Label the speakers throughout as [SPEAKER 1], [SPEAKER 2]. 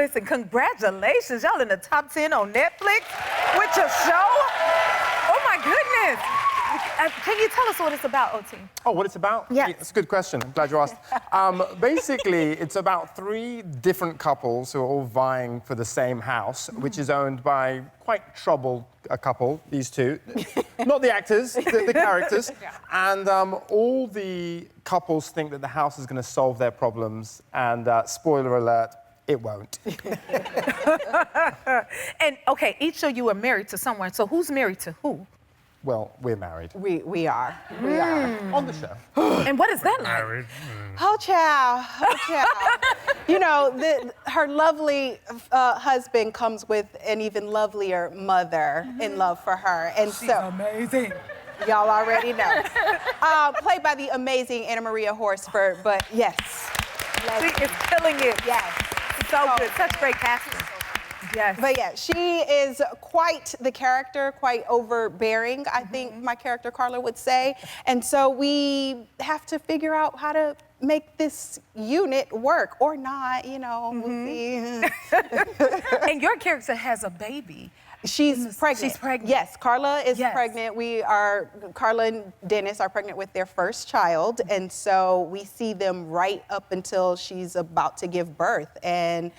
[SPEAKER 1] listen, congratulations. Y'all in the top 10 on Netflix with your show. Oh, my goodness. Can you tell us what it's about, OT?
[SPEAKER 2] Oh, what it's about?
[SPEAKER 1] Yes.
[SPEAKER 2] That's a good question. I'm glad you asked. Basically, it's about 3 different couples who are all vying for the same house, which is owned by quite troubled a couple, these two. Not the actors, the characters. Yeah. And all the couples think that the house is going to solve their problems. And spoiler alert, it won't.
[SPEAKER 1] And, okay, each of you are married to someone. So who's married to who?
[SPEAKER 2] Well, we're married.
[SPEAKER 3] We are. We are.
[SPEAKER 2] On the show.
[SPEAKER 1] And what is that like?
[SPEAKER 4] Married.
[SPEAKER 3] Oh, child. Oh, child. You know, her lovely husband comes with an even lovelier mother in love for her. And
[SPEAKER 1] She's amazing.
[SPEAKER 3] Y'all already know. Played by the amazing Anna Maria Horsford, but yes.
[SPEAKER 1] She is killing it.
[SPEAKER 3] Yes.
[SPEAKER 1] So good. Such great casting. Yes.
[SPEAKER 3] But yeah, she is quite the character, quite overbearing, I think my character Carla would say. And so we have to figure out how to make this unit work or not, you know, we'll see.
[SPEAKER 1] And your character has a baby.
[SPEAKER 3] She's pregnant.
[SPEAKER 1] She's pregnant.
[SPEAKER 3] Yes, Carla is pregnant. Carla and Dennis are pregnant with their first child. And so we see them right up until she's about to give birth. And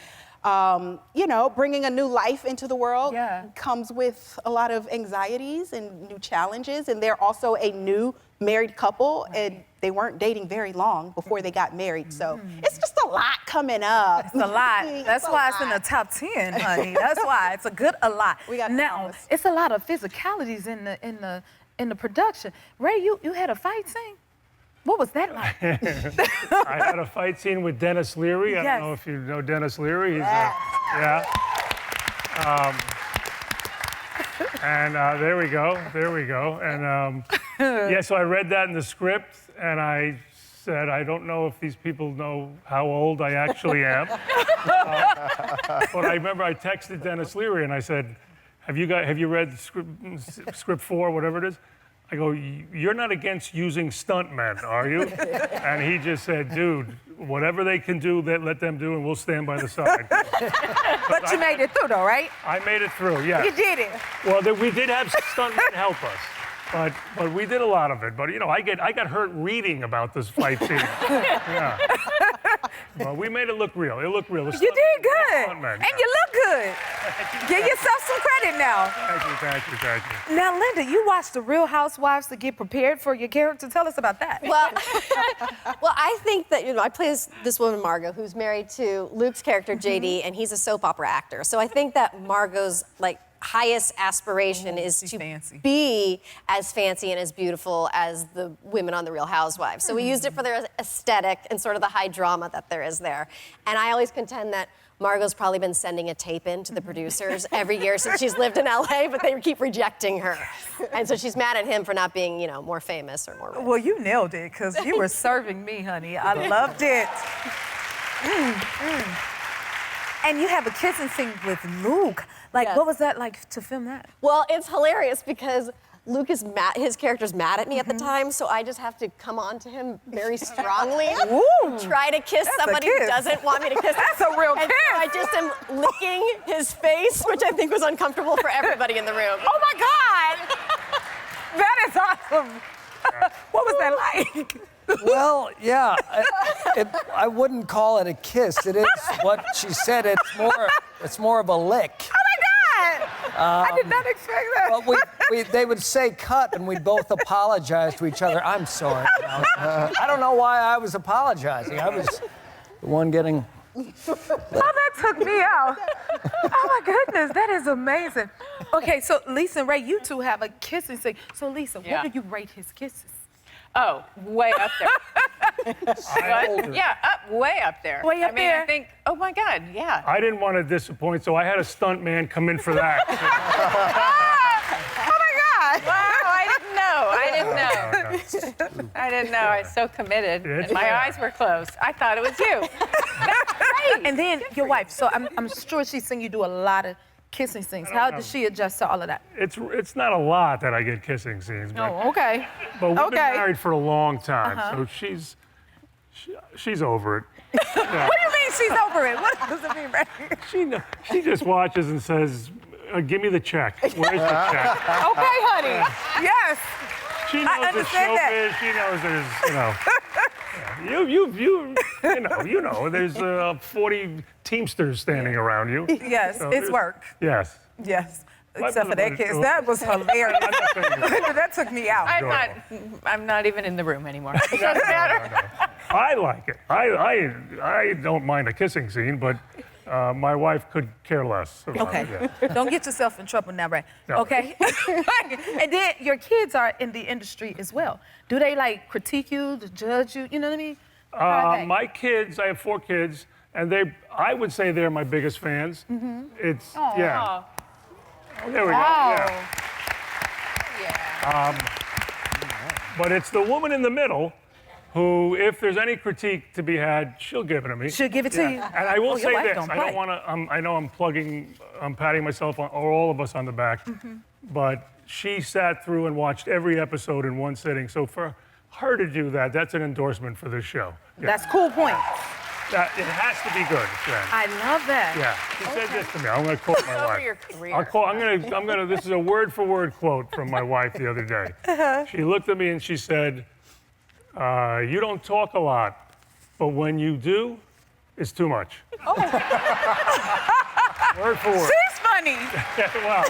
[SPEAKER 3] you know, bringing a new life into the world comes with a lot of anxieties and new challenges. And they're also a new married couple, and they weren't dating very long before they got married. So it's just a lot coming up.
[SPEAKER 1] It's a lot. That's why it's in the top 10, honey. That's why it's a lot.
[SPEAKER 3] We got
[SPEAKER 1] now, it's a lot of physicalities in the production. Ray, you had a fight scene? What was that like?
[SPEAKER 4] I had a fight scene with Dennis Leary. I don't know if you know Dennis Leary. He's and there we go. And yeah, so I read that in the script, and I said, I don't know if these people know how old I actually am. But I remember I texted Dennis Leary and I said, have you read script 4, whatever it is? I go, you're not against using stuntmen, are you? And he just said, dude, whatever they can do, let them do, and we'll stand by the side.
[SPEAKER 1] But you made it through, though, right?
[SPEAKER 4] I made it through, yeah.
[SPEAKER 1] You did it.
[SPEAKER 4] Well, we did have stuntmen help us, but we did a lot of it. But, you know, I got hurt reading about this fight scene. Yeah. Well, we made it look real. It looked real.
[SPEAKER 1] You did good. And you look good. Give yourself some credit now.
[SPEAKER 4] Thank you.
[SPEAKER 1] Now, Linda, you watched The Real Housewives to get prepared for your character. Tell us about that.
[SPEAKER 5] Well, well, I think that, you know, I play this woman, Margot, who's married to Luke's character, JD, and he's a soap opera actor. So I think that Margot's, like, highest aspiration is to be as fancy and as beautiful as the women on The Real Housewives. So we used it for their aesthetic and sort of the high drama that there is there. And I always contend that Margot's probably been sending a tape in to the producers every year since she's lived in LA, but they keep rejecting her. And so she's mad at him for not being, you know, more famous or more rich.
[SPEAKER 1] Well, you nailed it, because you were serving me, honey. I loved it. And you have a kissing scene with Luke. Like, what was that like to film that?
[SPEAKER 5] Well, it's hilarious because Luke is mad, his character's mad at me at the time, so I just have to come on to him very strongly. Try to kiss somebody who doesn't want me to kiss.
[SPEAKER 1] That's a real kiss.
[SPEAKER 5] So I just am licking his face, which I think was uncomfortable for everybody in the room.
[SPEAKER 1] Oh my God! That is awesome. What was that like?
[SPEAKER 6] Well, yeah, I wouldn't call it a kiss. It is what she said. It's more of a lick.
[SPEAKER 1] Oh my God! I did not expect that.
[SPEAKER 6] Well, they would say cut, and we'd both apologize to each other. I'm sorry. I don't know why I was apologizing. I was the one getting.
[SPEAKER 1] Oh, that took me out. Oh my goodness, that is amazing. Okay, so Lisa and Ray, you two have a kissing scene. So Lisa, what do you rate his kisses?
[SPEAKER 7] Oh, way up there. What? Yeah, way up there.
[SPEAKER 1] Way up there?
[SPEAKER 7] I think, oh my God, yeah.
[SPEAKER 4] I didn't want to disappoint, so I had a stunt man come in for that.
[SPEAKER 1] Oh my God!
[SPEAKER 7] Wow, I didn't know. I was so committed, and my eyes were closed. I thought it was you. That's great.
[SPEAKER 1] And then your wife, so I'm sure she's seen you do a lot of kissing scenes. How does she adjust to all of that?
[SPEAKER 4] It's not a lot that I get kissing scenes. But,
[SPEAKER 1] Oh, okay.
[SPEAKER 4] But we've been married for a long time, so she's over it.
[SPEAKER 1] What do you mean she's over it? What does it mean, Ray?
[SPEAKER 4] She just watches and says, give me the check. Where's the check?
[SPEAKER 1] Okay, honey. Yes.
[SPEAKER 4] She knows the
[SPEAKER 1] understand that.
[SPEAKER 4] showbiz. She knows there's, you know, there's 40 Teamsters standing around you.
[SPEAKER 1] Yes,
[SPEAKER 4] So
[SPEAKER 1] it's
[SPEAKER 4] there's-
[SPEAKER 1] work.
[SPEAKER 4] Yes.
[SPEAKER 1] Yes. Except for that kiss. That was hilarious. That took me out.
[SPEAKER 7] I'm not even in the room anymore. It doesn't matter.
[SPEAKER 4] I like it. I don't mind a kissing scene, but my wife could care less. about
[SPEAKER 1] Okay.
[SPEAKER 4] it, yeah.
[SPEAKER 1] Don't get yourself in trouble now, Ray.
[SPEAKER 4] No.
[SPEAKER 1] Okay? And then your kids are in the industry as well. Do they like critique you, judge you? You know what I mean? How are they?
[SPEAKER 4] My kids, I have 4 kids, and I would say they're my biggest fans. It's, yeah. Oh, there we go. Yeah. But it's the woman in the middle who, if there's any critique to be had, she'll give it to me.
[SPEAKER 1] She'll give it to you.
[SPEAKER 4] And I will
[SPEAKER 1] Oh, your
[SPEAKER 4] say
[SPEAKER 1] wife
[SPEAKER 4] this,
[SPEAKER 1] don't
[SPEAKER 4] I
[SPEAKER 1] play.
[SPEAKER 4] don't want to, I know I'm patting myself on, or all of us on the back, but she sat through and watched every episode in one sitting. So for her to do that, that's an endorsement for this show. Yeah.
[SPEAKER 1] That's cool point.
[SPEAKER 4] It has to be good, Jen.
[SPEAKER 1] I love that.
[SPEAKER 4] Yeah, she said this to me. I'm going to quote my
[SPEAKER 7] Over
[SPEAKER 4] wife.
[SPEAKER 7] your career.
[SPEAKER 4] I'm gonna. This is a word-for-word quote from my wife the other day. She looked at me and she said, "You don't talk a lot, but when you do, it's too much." Word for word.
[SPEAKER 1] She's funny.
[SPEAKER 4] Wow.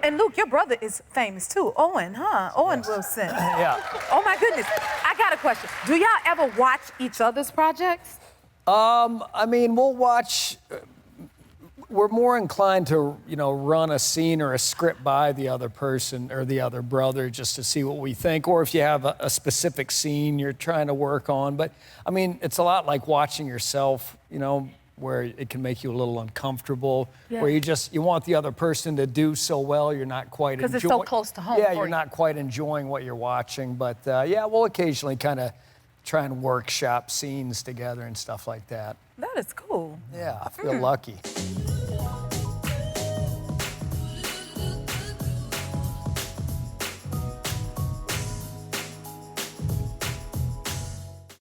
[SPEAKER 1] And Luke, your brother is famous too. Owen, huh? Owen Wilson.
[SPEAKER 6] Yeah.
[SPEAKER 1] Oh my goodness. I got a question. Do y'all ever watch each other's projects?
[SPEAKER 6] I mean, we'll watch. We're more inclined to, run a scene or a script by the other person or the other brother just to see what we think, or if you have a specific scene you're trying to work on. But I mean, it's a lot like watching yourself, where it can make you a little uncomfortable,
[SPEAKER 1] Yeah.
[SPEAKER 6] where you want the other person to do so well, you're not quite enjoying.
[SPEAKER 1] Because it's so close to home
[SPEAKER 6] Yeah,
[SPEAKER 1] for
[SPEAKER 6] you're
[SPEAKER 1] you.
[SPEAKER 6] not quite enjoying what you're watching. But yeah, we'll occasionally kind of try and workshop scenes together and stuff like that.
[SPEAKER 1] That is cool.
[SPEAKER 6] Yeah, I feel lucky.